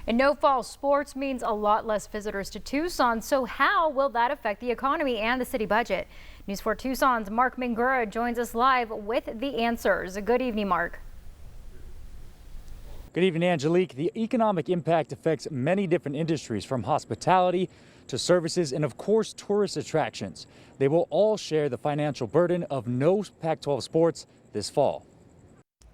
And no fall sports means a lot less visitors to Tucson. So how will that affect the economy and the city budget? News 4 Tucson's Mark Mangura joins us live with the answers. Good evening, Mark. Good evening, Angelique. The economic impact affects many different industries, from hospitality to services and, of course, tourist attractions. They will all share the financial burden of no Pac-12 sports this fall.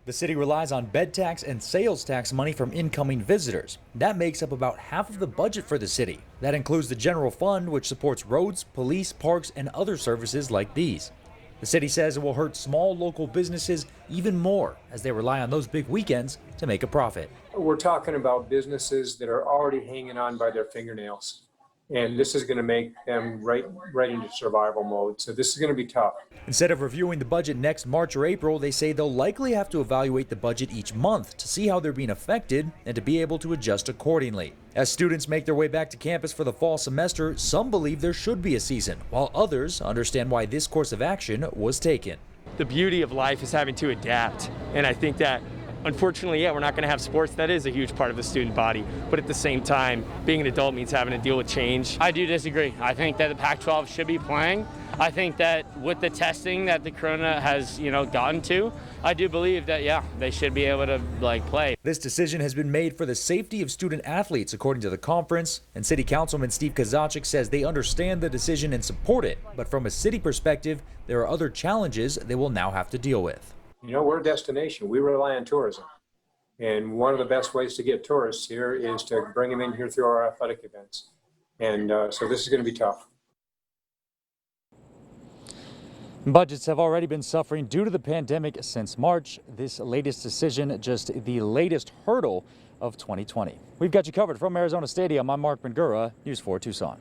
The city relies on bed tax and sales tax money from incoming visitors. That makes up about half of the budget for the city. That includes the general fund, which supports roads, police, parks, and other services like these. The city says it will hurt small local businesses even more as they rely on those big weekends to make a profit. We're talking about businesses that are already hanging on by their fingernails. And this is going to make them right into survival mode. So this is going to be tough. Instead of reviewing the budget next March or April, they say they'll likely have to evaluate the budget each month to see how they're being affected and to be able to adjust accordingly. As students make their way back to campus for the fall semester, some believe there should be a season, while others understand why this course of action was taken. The beauty of life is having to adapt, and I think that unfortunately, we're not going to have sports. That is a huge part of the student body. But at the same time, being an adult means having to deal with change. I do disagree. I think that the Pac-12 should be playing. I think that with the testing that the corona has, gotten to, I do believe that, they should be able to play. This decision has been made for the safety of student athletes, according to the conference. And City Councilman Steve Kozachik says they understand the decision and support it. But from a city perspective, there are other challenges they will now have to deal with. We're a destination. We rely on tourism. And one of the best ways to get tourists here is to bring them in here through our athletic events. And so this is going to be tough. Budgets have already been suffering due to the pandemic since March. This latest decision, just the latest hurdle of 2020. We've got you covered from Arizona Stadium. I'm Mark Mangura, News 4 Tucson.